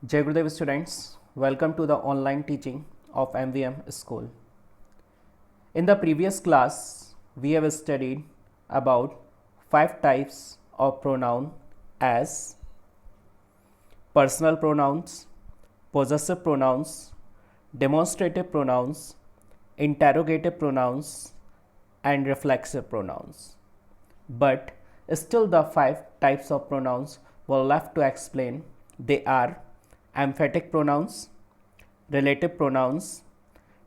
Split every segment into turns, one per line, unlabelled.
Jai Gurudev students, welcome to the online teaching of MVM School. In the previous class, we have studied about 5 types of pronoun as personal pronouns, possessive pronouns, demonstrative pronouns, interrogative pronouns, and reflexive pronouns. But still the 5 types of pronouns were left to explain. They are emphatic pronouns, relative pronouns,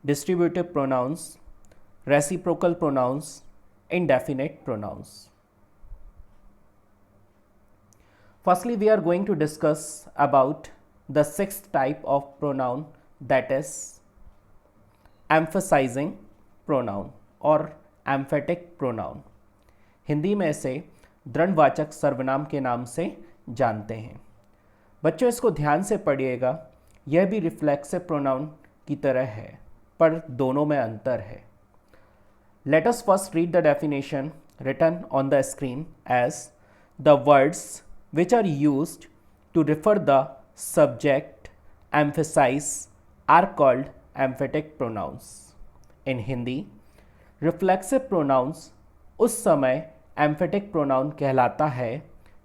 distributive pronouns, reciprocal pronouns, indefinite pronouns. Firstly, we are going to discuss about the 6th type of pronoun, that is emphasizing pronoun और emphatic pronoun. Hindi में इसे दृढ़वाचक सर्वनाम के नाम से जानते हैं. बच्चों इसको ध्यान से पढ़िएगा, यह भी रिफ्लेक्सिव प्रोनाउन की तरह है पर दोनों में अंतर है. Let us first read the definition written on the screen as the words which are used to refer the subject emphasize are called emphatic pronouns. In Hindi, reflexive pronouns उस समय emphatic pronoun कहलाता है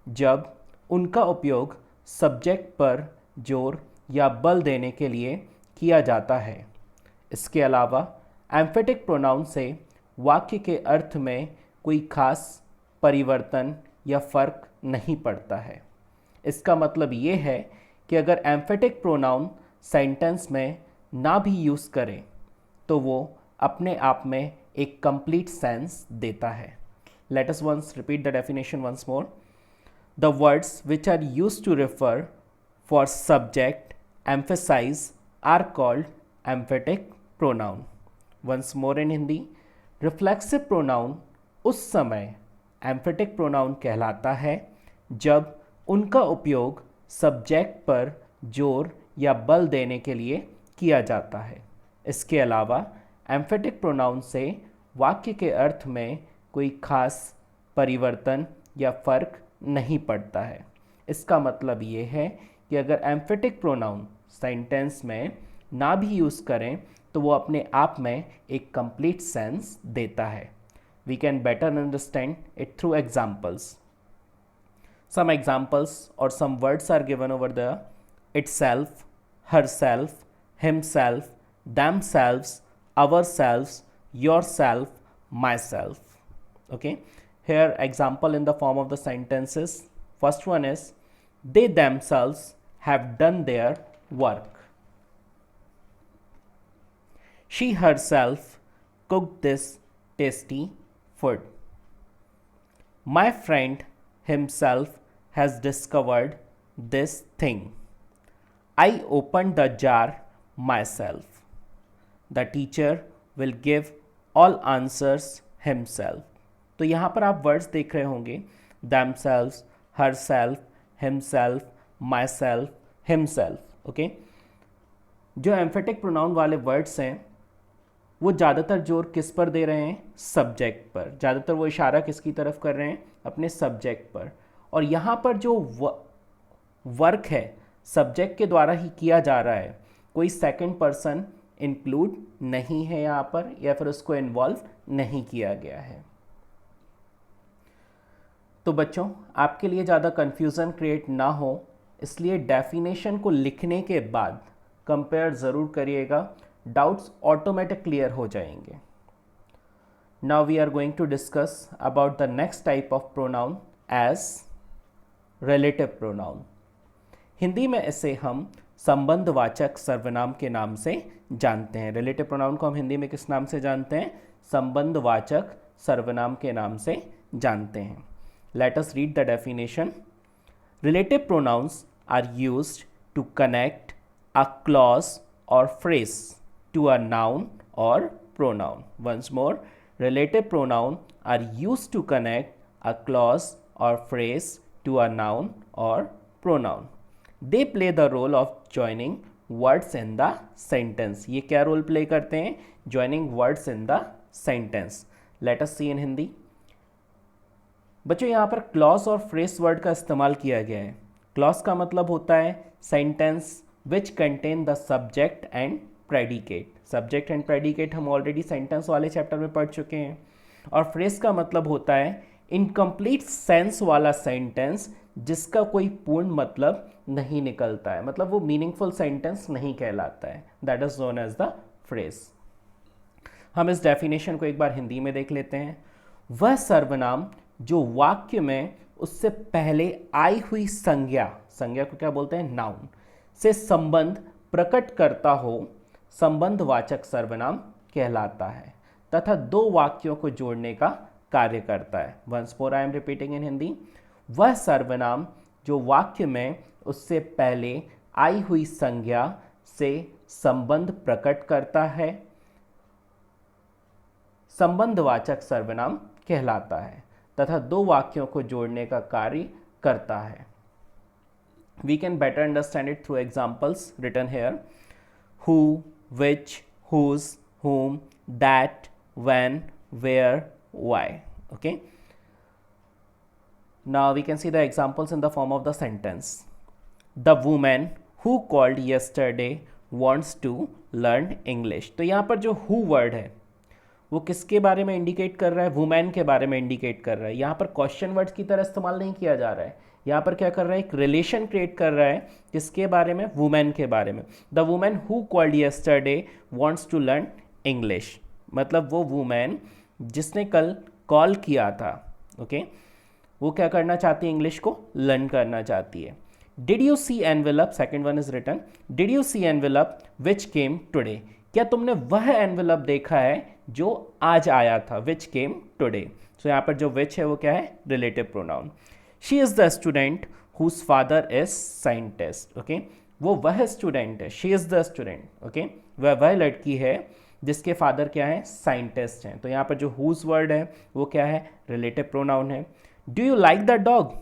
जब उनका उपयोग subject पर जोर या बल देने के लिए किया जाता है. इसके अलावा emphatic pronoun से वाक्य के अर्थ में कोई खास परिवर्तन या फर्क नहीं पड़ता है. इसका मतलब ये है कि अगर एम्फेटिक प्रोनाउन सेंटेंस में ना भी यूज़ करें तो वो अपने आप में एक कंप्लीट सेंस देता है. Let us once repeat the definition once more. The words which are used to refer for subject emphasise are called emphatic pronoun. Once more in Hindi, reflexive pronoun उस समय एम्फेटिक प्रोनाउन कहलाता है जब उनका उपयोग subject पर जोर या बल देने के लिए किया जाता है. इसके अलावा एम्फेटिक प्रोनाउन से वाक्य के अर्थ में कोई खास परिवर्तन या फर्क नहीं पड़ता है. इसका मतलब ये है कि अगर एम्फेटिक प्रोनाउन सेंटेंस में ना भी यूज़ करें तो वो अपने आप में एक कंप्लीट सेंस देता है. We can better understand it through examples. Some examples or some words are given over there: itself, herself, himself, themselves, ourselves, yourself, myself. Okay, here example in the form of the sentences. First one is, they themselves have done their work. She herself cooked this tasty food. My friend himself has discovered this thing. I opened the jar myself. The teacher will give all answers himself. तो यहाँ पर आप words देख रहे होंगे themselves, herself, himself, myself, himself. Okay, जो emphatic pronoun वाले words हैं वो ज़्यादातर जोर किस पर दे रहे हैं? सब्जेक्ट पर. ज़्यादातर वो इशारा किसकी तरफ कर रहे हैं? अपने सब्जेक्ट पर. और यहाँ पर जो वर्क है सब्जेक्ट के द्वारा ही किया जा रहा है, कोई सेकंड पर्सन इंक्लूड नहीं है यहाँ पर, या फिर उसको इन्वॉल्व नहीं किया गया है. तो बच्चों आपके लिए ज़्यादा कन्फ्यूज़न क्रिएट ना हो इसलिए डेफिनेशन को लिखने के बाद कंपेयर ज़रूर करिएगा, डाउट्स ऑटोमेटिक क्लियर हो जाएंगे. Now we are going to discuss about the next type of pronoun as relative pronoun. Hindi में इसे हम संबंधवाचक सर्वनाम के नाम से जानते हैं. रिलेटिव प्रोनाउन को हम हिंदी में किस नाम से जानते हैं? संबंधवाचक सर्वनाम के नाम से जानते हैं. Let us read the definition. Relative pronouns are used to connect a clause or phrase to a noun or pronoun. Once more, relative pronoun are used to connect a clause or phrase to a noun or pronoun. They play the role of joining words in the sentence. ये क्या role play करते हैं? Joining words in the sentence. Let us see in Hindi. बच्चों यहाँ पर clause और phrase word का इस्तेमाल किया गया है. क्लॉज का मतलब होता है sentence which contain the subject and predicate. Subject and predicate हम ऑलरेडी सेंटेंस वाले चैप्टर में पढ़ चुके हैं। और फ्रेज का मतलब होता है इनकम्प्लीट सेंस वाला सेंटेंस जिसका कोई पूर्ण मतलब नहीं निकलता है, मतलब वो मीनिंगफुल सेंटेंस नहीं कहलाता है, that is known as the phrase. हम इस डेफिनेशन को एक बार हिंदी में देख लेते हैं। वह सर्वनाम जो वाक्य में उससे पहले आई हुई संज्ञा, संज्ञा को क्या बोलते हैं, नाउन, से संबंध प्रकट करता हो, संबंधवाचक सर्वनाम कहलाता है तथा दो वाक्यों को जोड़ने का कार्य करता है। Once more I am repeating in Hindi. वह सर्वनाम जो वाक्य में उससे पहले आई हुई संज्ञा से संबंध प्रकट करता है, संबंधवाचक सर्वनाम कहलाता है तथा दो वाक्यों को जोड़ने का कार्य करता है। We can better understand it through examples written here. Who, which, whose, whom, that, when, where, why. Okay. Now we can see the examples in the form of the sentence. The woman who called yesterday wants to learn English. तो यहाँ पर जो who word है वो किसके बारे में indicate कर रहा है, वुमेन के बारे में इंडिकेट कर रहा है। यहाँ पर क्वेश्चन वर्ड्स की तरह इस्तेमाल नहीं किया जा रहा है, यहाँ पर क्या कर रहा है, एक रिलेशन क्रिएट कर रहा है किसके बारे में, वुमेन के बारे में। The women who called yesterday wants to learn English, मतलब वो वुमेन जिसने कल कॉल किया था, ओके, वो क्या करना चाहती है, इंग्लिश को लर्न करना चाहती है। Did you see envelope, second one is written, did you see envelope which came today, क्या तुमने वह एनवेलप देखा है जो आज आया था, विच केम टुडे। सो यहाँ पर जो विच है वो क्या है, relative pronoun. She is the student whose father is scientist, okay, वो वह स्टूडेंट है, she is the student, okay, वह लड़की है जिसके फादर क्या है, साइंटिस्ट हैं। तो यहाँ पर जो हुज वर्ड है वो क्या है, रिलेटिव प्रोनाउन है। Do you like the dog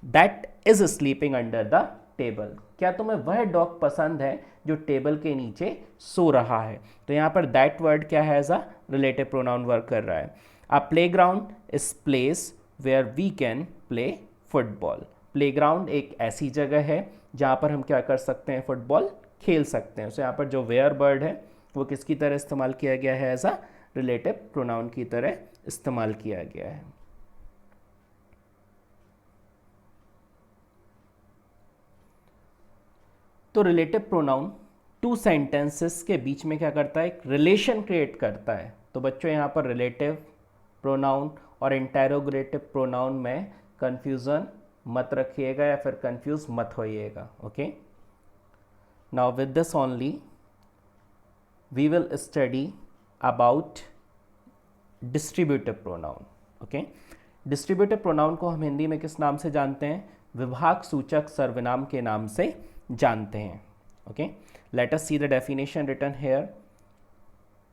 that is sleeping under the table, क्या तुम्हें वह डॉग पसंद है जो टेबल के नीचे सो रहा है। तो यहाँ पर दैट वर्ड क्या है, as a relative pronoun work कर रहा है। A playground is place where we can play football, playground एक ऐसी जगह है जहाँ पर हम क्या कर सकते हैं, फुटबॉल खेल सकते हैं। सो यहाँ पर जो वेयर वर्ड है वो किसकी तरह इस्तेमाल किया गया है, एज अ रिलेटिव प्रोनाउन की तरह इस्तेमाल किया गया है। तो रिलेटिव प्रोनाउन टू सेंटेंसेस के बीच में क्या करता है, एक रिलेशन क्रिएट करता है। तो बच्चों यहाँ पर रिलेटिव प्रोनाउन और इंटेरोगेटिव प्रोनाउन में कंफ्यूजन मत रखिएगा या फिर कंफ्यूज मत होइएगा, okay. Now with this only we will study about distributive pronoun, okay. Distributive pronoun को हम हिंदी में किस नाम से जानते हैं, विभाग सूचक सर्वनाम के नाम से जानते हैं, okay. Let us see the definition written here.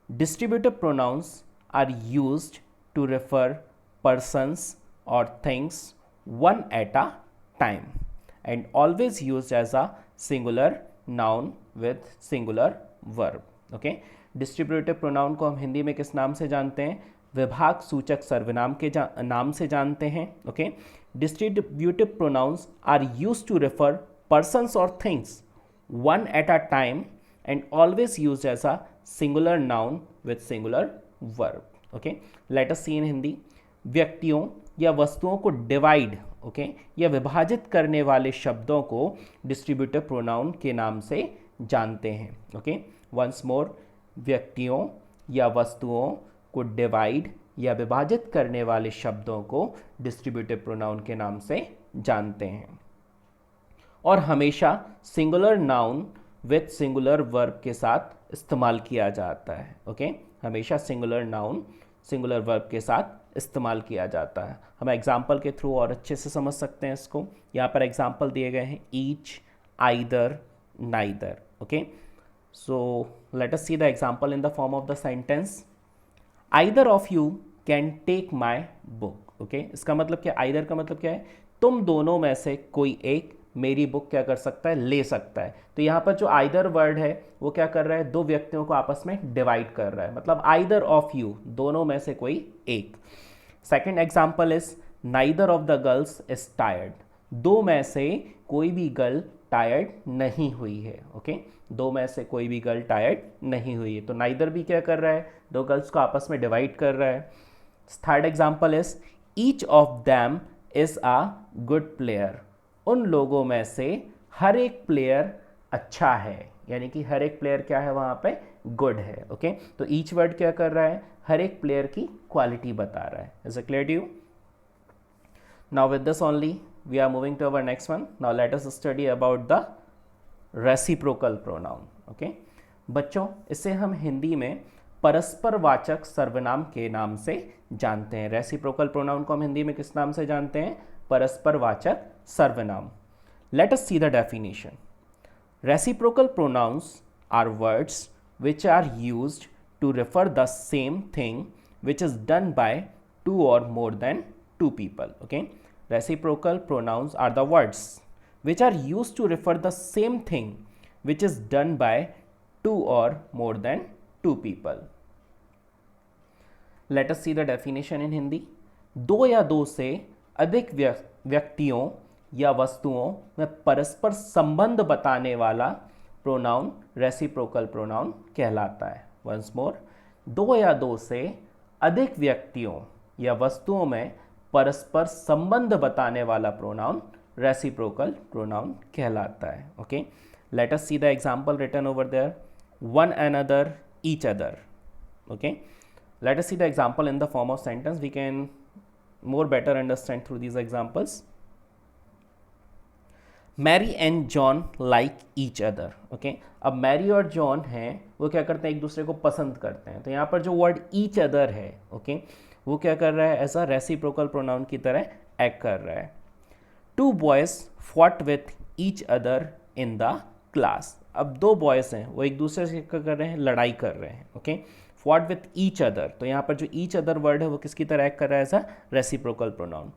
Distributive pronouns are used to refer persons or things one at a time and always used as a singular noun with singular verb, okay। Distributive pronoun को हम हिंदी में किस नाम से जानते हैं, विभाग सूचक सर्वनाम के नाम से जानते हैं, okay. Distributive pronouns are used to refer persons or things one at a time and always used as a singular noun with singular verb, okay। Let us see in Hindi. व्यक्तियों या वस्तुओं को डिवाइड, ओके, या विभाजित करने वाले शब्दों को डिस्ट्रीब्यूटिव प्रोनाउन के नाम से जानते हैं, ओके। वंस मोर, व्यक्तियों या वस्तुओं को डिवाइड या विभाजित करने वाले शब्दों को डिस्ट्रीब्यूटिव प्रोनाउन के नाम से जानते हैं और हमेशा singular noun with singular verb के साथ इस्तेमाल किया जाता है, ओके। हमेशा सिंगुलर नाउन सिंगुलर वर्ब के साथ इस्तेमाल किया जाता है। हम एग्जाम्पल के थ्रू और अच्छे से समझ सकते हैं इसको। यहाँ पर एग्जाम्पल दिए गए हैं, each, either, neither, okay. So let us see the example in the form of the sentence. Either of you can take my book, okay. इसका मतलब क्या, आइदर का मतलब क्या है, तुम दोनों में से कोई एक मेरी बुक क्या कर सकता है, ले सकता है। तो यहाँ पर जो आइदर वर्ड है वो क्या कर रहा है, दो व्यक्तियों को आपस में डिवाइड कर रहा है, मतलब आइदर ऑफ यू, दोनों में से कोई एक। Second example is neither of the girls is tired, दो में से कोई भी गर्ल टायर्ड नहीं हुई है। ओके, दो में से कोई भी गर्ल टायर्ड नहीं हुई है, तो नाइदर भी क्या कर रहा है, दो गर्ल्स को आपस में डिवाइड कर रहा है। Third example is each of them is a good player. उन लोगों में से हर एक प्लेयर अच्छा है, यानी कि हर एक प्लेयर क्या है वहाँ पे, गुड है। ओके, तो ईच वर्ड क्या कर रहा है, हर एक प्लेयर की क्वालिटी बता रहा है। Is it clear to you? Now with this only we are moving to our next one. Now let us study about the reciprocal pronoun. Okay, बच्चों इसे हम हिंदी में परस्पर वाचक सर्वनाम के नाम से जानते हैं। रेसिप्रोकल प्रोनाउन को हम हिंदी में किस नाम से जानते हैं, परस्पर वाचक सर्वनाम। Let us see the definition. Reciprocal pronouns are words which are used to refer the same thing which is done by two or more than two people. Okay, reciprocal pronouns are the words which are used to refer the same thing which is done by two or more than two people. Let us see the definition in Hindi. दो या दो से अधिक व्यक्तियों या वस्तुओं में परस्पर संबंध बताने वाला प्रोनाउन रेसिप्रोकल प्रोनाउन कहलाता है। वंस मोर, दो या दो से अधिक व्यक्तियों या वस्तुओं में परस्पर संबंध बताने वाला प्रोनाउन रेसिप्रोकल प्रोनाउन कहलाता है। Okay, let us see the example written over there. One another, each other. Okay, let us see the example in the form of sentence. We can more better understand through these examples. Mary and John like each other. Okay, अब Mary और John हैं वो क्या करते हैं, एक दूसरे को पसंद करते हैं। तो यहाँ पर जो वर्ड ईच अदर है, ओके, वो क्या कर रहा है, ऐसा रेसिप्रोकल प्रोनाउन की तरह एक्ट कर रहा है। Two boys fought with each other in the class. अब दो बॉयज हैं वो एक दूसरे से क्या कर रहे हैं, लड़ाई कर रहे हैं। Okay, fought with each other, तो यहाँ पर जो ईच अदर वर्ड है वो किसकी तरह एक्ट कर रहा है, ऐसा reciprocal pronoun.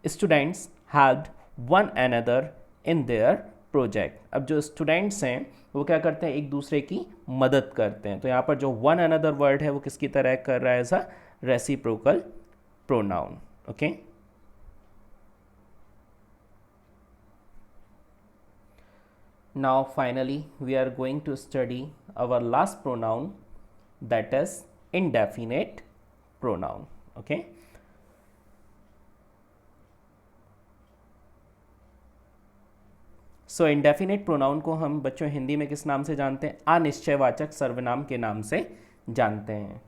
Students helped one another in their project. अब जो स्टूडेंट्स हैं वो क्या करते हैं, एक दूसरे की मदद करते हैं। तो यहाँ पर जो वन अनदर वर्ड है वो किसकी तरह एक्ट कर रहा है, ऐसा reciprocal pronoun. Okay, now finally we are going to study our last pronoun, that is indefinite pronoun. Okay, so indefinite pronoun को हम बच्चों हिंदी में किस नाम से जानते हैं, अनिश्चयवाचक सर्वनाम के नाम से जानते हैं।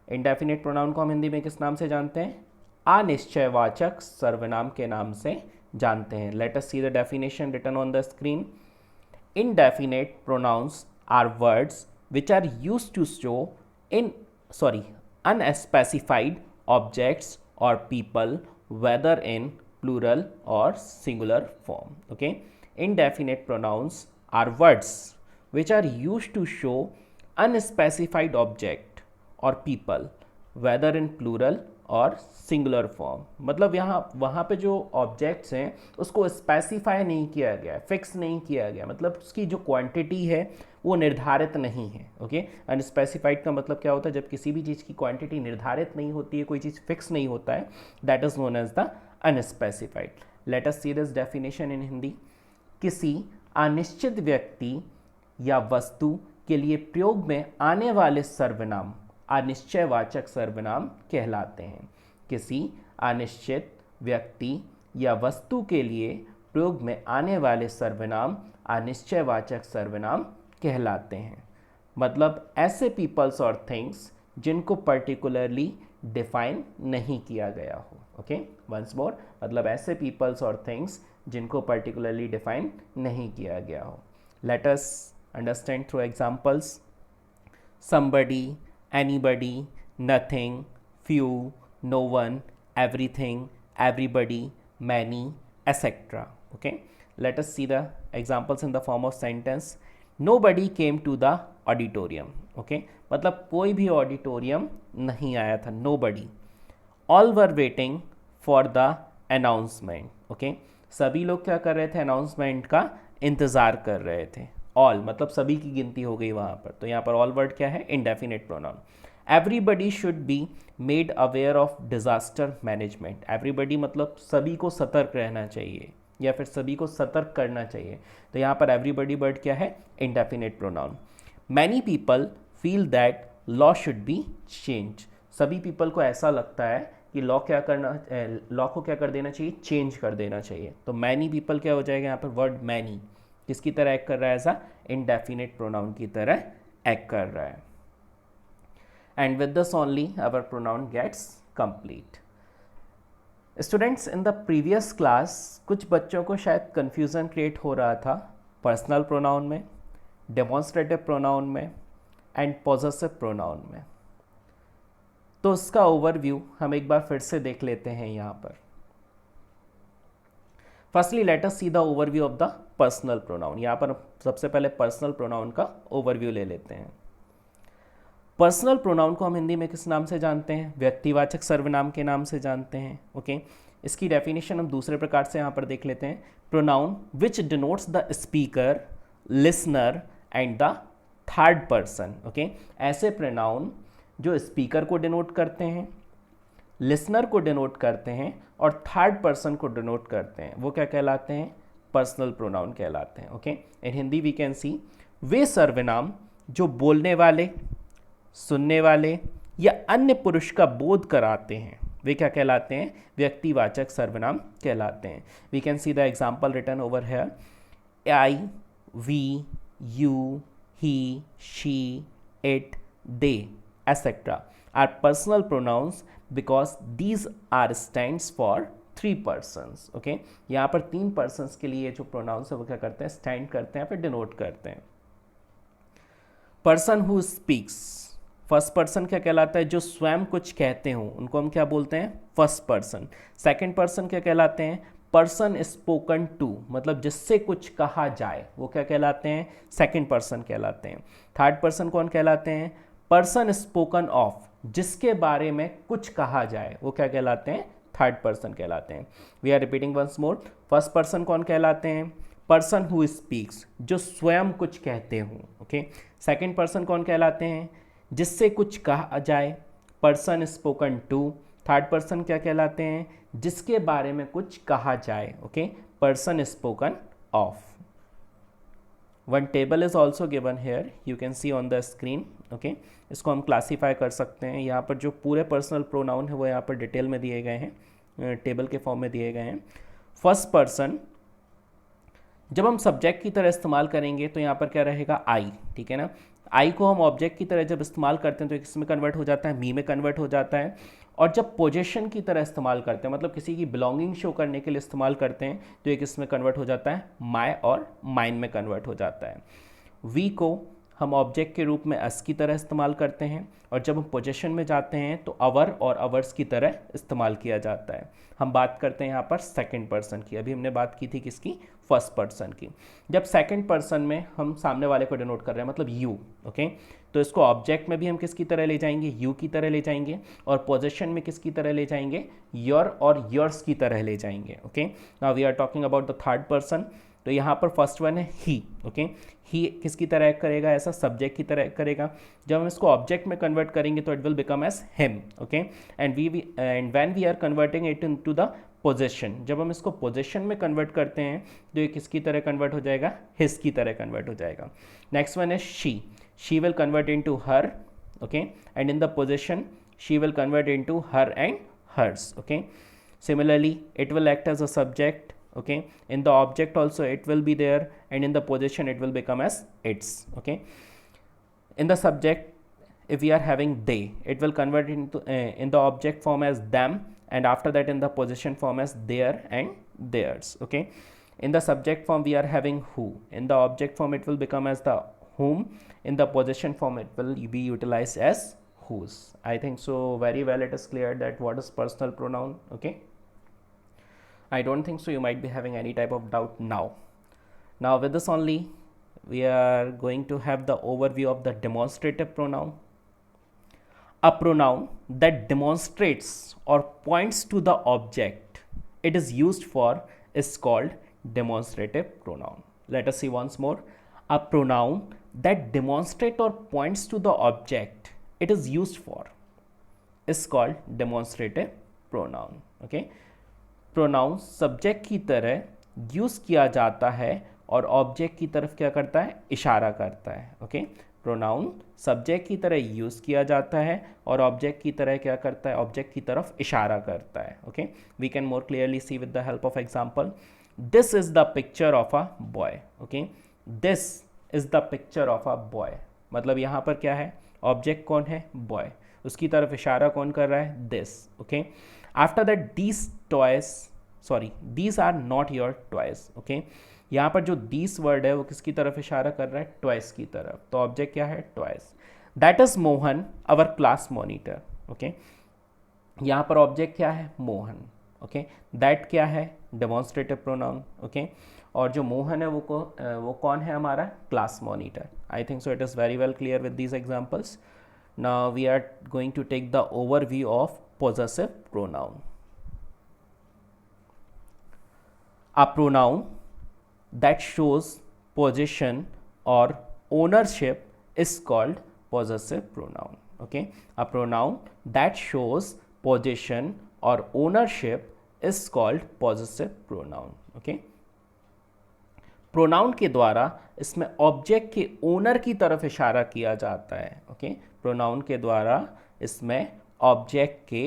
indefinite pronoun को हम हिंदी में किस नाम से जानते हैं, अनिश्चयवाचक सर्वनाम के नाम से जानते हैं। let us see the definition written on the screen. Indefinite pronouns are words which are used to show unspecified objects or people, whether in plural or singular form. Okay, indefinite pronouns are words which are used to show unspecified object or people, whether in plural और singular form. मतलब यहाँ वहाँ पे जो objects हैं उसको specify नहीं किया गया, फिक्स नहीं किया गया, मतलब उसकी जो क्वांटिटी है वो निर्धारित नहीं है। ओके, अनस्पेसिफाइड का मतलब क्या होता है, जब किसी भी चीज़ की क्वांटिटी निर्धारित नहीं होती है, कोई चीज़ फिक्स नहीं होता है, that is known as the unspecified. Let us see this definition in Hindi. किसी अनिश्चित व्यक्ति या वस्तु के लिए प्रयोग में आने वाले सर्वनाम अनिश्चयवाचक सर्वनाम कहलाते हैं। किसी अनिश्चित व्यक्ति या वस्तु के लिए प्रयोग में आने वाले सर्वनाम अनिश्चयवाचक सर्वनाम कहलाते हैं। मतलब ऐसे पीपल्स और थिंग्स जिनको पर्टिकुलरली डिफाइन नहीं किया गया हो। ओके, वंस मोर, मतलब ऐसे पीपल्स और थिंग्स जिनको पर्टिकुलरली डिफाइन नहीं किया गया हो। Let us understand through examples. somebody, anybody, nothing, few, no one, everything, everybody, many, etc. Okay, let us see the examples in the form of sentence. Nobody came to the auditorium. Okay, मतलब कोई भी auditorium नहीं आया था, nobody. All were waiting for the announcement. Okay, सभी लोग क्या कर रहे थे, अनाउंसमेंट का इंतज़ार कर रहे थे। ऑल मतलब सभी की गिनती हो गई वहाँ पर। तो यहाँ पर ऑल वर्ड क्या है, indefinite pronoun. Everybody should be made aware of disaster management. Everybody मतलब सभी को सतर्क रहना चाहिए। या फिर सभी को सतर्क करना चाहिए। तो यहाँ पर एवरीबडी बट क्या है, indefinite pronoun. Many people feel that law should be change, सभी पीपल को ऐसा लगता है कि लॉ को क्या कर देना चाहिए, चेंज कर देना चाहिए। तो मैनी पीपल क्या हो जाएगा यहाँ पर, वर्ड मैनी किसकी तरह एक्ट कर रहा है, ऐसा इंडेफिनिट प्रोनाउन की तरह एक्ट कर रहा है। And with this only our pronoun gets complete. Students, in the previous class कुछ बच्चों को शायद कन्फ्यूज़न क्रिएट हो रहा था पर्सनल प्रोनाउन में, डेमोन्स्ट्रेटिव प्रोनाउन में एंड पॉसेसिव प्रोनाउन में। तो उसका ओवरव्यू हम एक बार फिर से देख लेते हैं यहाँ पर। Firstly late us see the overview of the personal pronoun. यहाँ पर सबसे पहले पर्सनल प्रोनाउन का ओवरव्यू ले लेते हैं। पर्सनल प्रोनाउन को हम हिंदी में किस नाम से जानते हैं, व्यक्तिवाचक सर्वनाम के नाम से जानते हैं। ओके, इसकी डेफिनेशन हम दूसरे प्रकार से यहाँ पर देख लेते हैं। Pronoun which denotes the speaker, listener and the third person. Okay, ऐसे प्रोनाउन जो स्पीकर को डिनोट करते हैं, लिसनर को डिनोट करते हैं और थर्ड पर्सन को डिनोट करते हैं, वो क्या कहलाते हैं, पर्सनल प्रोनाउन कहलाते हैं। Okay, in Hindi we can see वे सर्वनाम जो बोलने वाले, सुनने वाले या अन्य पुरुष का बोध कराते हैं, वे क्या कहलाते हैं, व्यक्तिवाचक सर्वनाम कहलाते हैं। We can see the example written over here, I, we, you, he, she, it, they etc. are personal pronouns because these are stands for 3 persons. Okay, यहाँ पर 3 persons के लिए जो pronouns है वो क्या करते हैं, stand करते हैं, फिर denote करते हैं। person who speaks, first person क्या कहलाता है, जो स्वयं कुछ कहते हो उनको हम क्या बोलते हैं, फर्स्ट पर्सन। सेकंड पर्सन क्या कहलाते हैं, पर्सन स्पोकन टू, मतलब जिससे कुछ कहा जाए वो क्या कहलाते हैं, सेकंड पर्सन कहलाते हैं। थर्ड पर्सन कौन कहलाते हैं, पर्सन स्पोकन ऑफ, जिसके बारे में कुछ कहा जाए वो क्या कहलाते हैं, थर्ड पर्सन कहलाते हैं। We are repeating once more, first person कौन कहलाते हैं, पर्सन हु स्पीक्स, जो स्वयं कुछ कहते हो। ओके, सेकंड पर्सन कौन कहलाते हैं, जिससे कुछ कहा जाए, person spoken to. Third person क्या कहलाते हैं, जिसके बारे में कुछ कहा जाए। ओके, person spoken of. One table is also given here, you can see on the screen. Okay, इसको हम क्लासीफाई कर सकते हैं। यहाँ पर जो पूरे पर्सनल प्रोनाउन है वो यहाँ पर डिटेल में दिए गए हैं, टेबल के फॉर्म में दिए गए हैं। फर्स्ट पर्सन जब हम सब्जेक्ट की तरह इस्तेमाल करेंगे तो यहाँ पर क्या रहेगा, आई, ठीक है ना। आई को हम ऑब्जेक्ट की तरह जब इस्तेमाल करते हैं तो किस में कन्वर्ट हो जाता है, मी में कन्वर्ट हो जाता है। और जब पोजेशन की तरह इस्तेमाल करते हैं, मतलब किसी की बिलोंगिंग शो करने के लिए इस्तेमाल करते हैं, तो एक इसमें कन्वर्ट हो जाता है, माय और माइन में कन्वर्ट हो जाता है। वी को हम ऑब्जेक्ट के रूप में अस की तरह इस्तेमाल करते हैं, और जब हम पोजेशन में जाते हैं तो अवर और अवर्स की तरह इस्तेमाल किया जाता है। हम बात करते हैं यहाँ पर सेकंड पर्सन की, अभी हमने बात की थी किसकी, फर्स्ट पर्सन की। जब सेकंड पर्सन में हम सामने वाले को डिनोट कर रहे हैं, मतलब यू, ओके, तो इसको ऑब्जेक्ट में भी हम किसकी तरह ले जाएंगे, यू की तरह ले जाएंगे, और पोजेशन में किसकी तरह ले जाएंगे, योर और योर्स की तरह ले जाएंगे। Okay, now we are talking about the third person. तो यहाँ पर फर्स्ट वन है ही। ओके, ही किसकी तरह एक्ट करेगा, ऐसा सब्जेक्ट की तरह एक्ट करेगा। जब हम इसको ऑब्जेक्ट में कन्वर्ट करेंगे तो it will become as him. Okay, and when we are converting it into the possession, जब हम इसको पोजेशन में कन्वर्ट करते हैं तो ये किसकी तरह कन्वर्ट हो जाएगा, हिज की तरह कन्वर्ट हो जाएगा। नेक्स्ट वन है she will convert into her. Okay, and in the possession she will convert into her and hers. Okay, similarly it will act as a subject. Okay, in the object also it will be there, and in the position it will become as its. Okay, in the subject if we are having they, it will convert into in the object form as them, and after that in the position form as their and theirs. Okay, in the subject form we are having who, in the object form it will become as the whom, in the position form it will be utilized as whose. I think so very well it is clear that what is personal pronoun. Okay, I don't think so you might be having any type of doubt now. Now with this only we are going to have the overview of the demonstrative pronoun. A pronoun that demonstrates or points to the object it is used for is called demonstrative pronoun. Let us see once more. A pronoun that demonstrates or points to the object it is used for is called demonstrative pronoun. Okay, pronoun subject की तरह use किया जाता है और object की तरफ क्या करता है, इशारा करता है। ओके, प्रोनाउन सब्जेक्ट की तरह यूज़ किया जाता है और ऑब्जेक्ट की तरह क्या करता है, ऑब्जेक्ट की तरफ इशारा करता है। Okay, we can more clearly see with the help of example, this is the picture of a boy. Okay, this is the picture of a boy, मतलब यहाँ पर क्या है, ऑब्जेक्ट कौन है, बॉय, उसकी तरफ इशारा कौन कर रहा है, this. Okay, after that these toys, sorry these are not your toys. Okay, यहाँ पर जो दीस वर्ड है वो किसकी तरफ इशारा कर रहा है, टॉयज की तरफ, तो ऑब्जेक्ट क्या है, toys. That is Mohan our class monitor. Okay, यहाँ पर ऑब्जेक्ट क्या है, मोहन। ओके, दैट क्या है, डेमोन्स्ट्रेटिव प्रोनाउन। ओके, और जो मोहन है वो कौन है, हमारा class monitor. I think so it is very well clear with these examples. Now we are going to take the overview of possessive pronoun. A pronoun that shows possession or ownership is called possessive pronoun. Okay, a pronoun that shows possession or ownership is called possessive pronoun. Okay, pronoun के द्वारा इसमें object के owner की तरफ इशारा किया जाता है। ओके, प्रोनाउन के द्वारा इसमें ऑब्जेक्ट के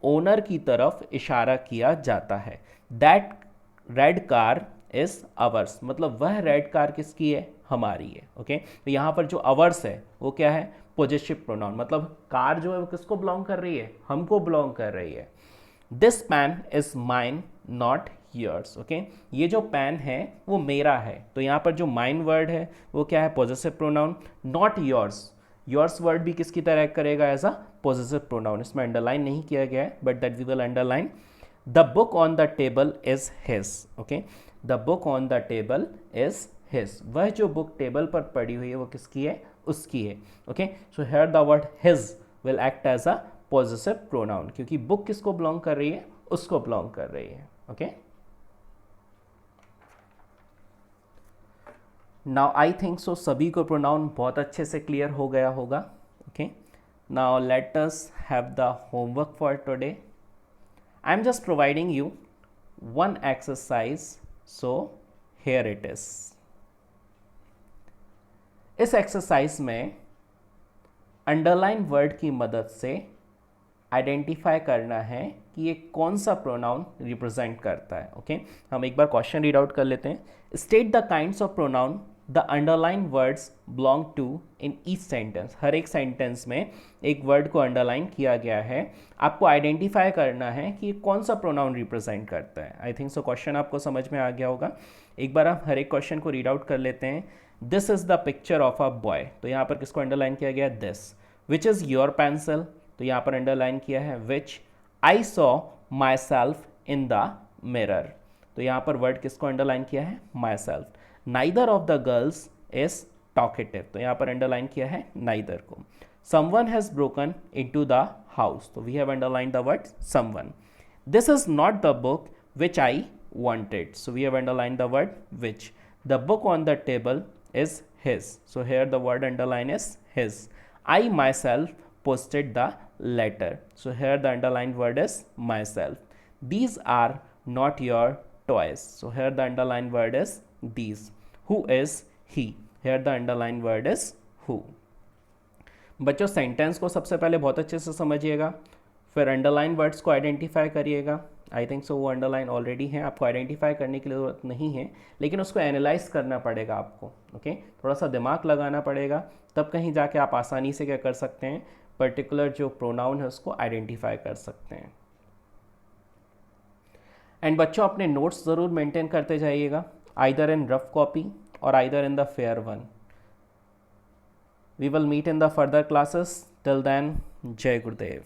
ओनर की तरफ इशारा किया जाता है। That red car is ours, मतलब वह रेड कार किसकी है, हमारी है। ओके, तो यहाँ पर जो अवर्स है वो क्या है, पोजेसिव प्रोनाउन, मतलब कार जो है वो किसको बिलोंग कर रही है, हमको बिलोंग कर रही है। This pen is mine not yours. Okay, ये जो पेन है वो मेरा है, तो यहाँ पर जो माइन वर्ड है वो क्या है, possessive pronoun. Not yours, yours word भी किसकी तरह करेगा, एज अ पोजेसिव प्रोनाउन। इसमें अंडरलाइन नहीं किया गया है, but that we will underline. The book on the table is his. Okay, the book on the table is his, वह जो बुक टेबल पर पड़ी हुई है वो किसकी है, उसकी है। Okay, so here the word his will act as a possessive pronoun, क्योंकि बुक किसको बिलोंग कर रही है, उसको बिलोंग कर रही है। Okay, now I think so सभी को प्रोनाउन बहुत अच्छे से क्लियर हो गया होगा। Okay, now let us have the homework for today. I am just providing you one exercise, so here it is। इस एक्सरसाइज में अंडरलाइन वर्ड की मदद से आइडेंटिफाई करना है कि ये कौन सा प्रोनाउन रिप्रेजेंट करता है। ओके, हम एक बार क्वेश्चन रीड आउट कर लेते हैं। State the kinds of pronoun the underline words belong to in each sentence. हर एक सेंटेंस में एक वर्ड को अंडरलाइन किया गया है, आपको आइडेंटिफाई करना है कि कौन सा प्रोनाउन रिप्रेजेंट करता है। आई थिंक सो क्वेश्चन आपको समझ में आ गया होगा। एक बार हम हर एक क्वेश्चन को रीड आउट कर लेते हैं। This is the picture of a boy, तो यहाँ पर किसको अंडरलाइन किया गया, this. Which is your pencil, तो यहाँ पर अंडरलाइन किया है which. I saw myself in the mirror, तो यहाँ पर वर्ड किसको अंडरलाइन किया है, myself. Neither of the girls is talkative, तो यहाँ पर अंडरलाइन किया है नाइदर को। Someone has broken into the house, तो we have underline the word someone. This is not the book which I wanted, so we have underlined the word which. The book on the table is his, so here the word underline is his. I myself posted the letter, so here the underlined word is myself. These are not your toys, so here the underlined word is these. Who is he, here the underlined word is who. बच्चों sentence को सबसे पहले बहुत अच्छे से समझिएगा, फिर underline words को आइडेंटिफाई करिएगा। आई थिंक सो वो अंडरलाइन ऑलरेडी है, आपको आइडेंटिफाई करने की ज़रूरत नहीं है, लेकिन उसको एनालाइज करना पड़ेगा आपको। ओके, थोड़ा सा दिमाग लगाना पड़ेगा, तब कहीं जाके आप आसानी से क्या कर सकते हैं, पर्टिकुलर जो प्रोनाउन है उसको आइडेंटिफाई कर सकते हैं। एंड बच्चों अपने नोट्स ज़रूर मेंटेन करते जाइएगा, आइदर इन रफ कॉपी और either in the fair one. We will meet in the further classes, till then जय गुरुदेव।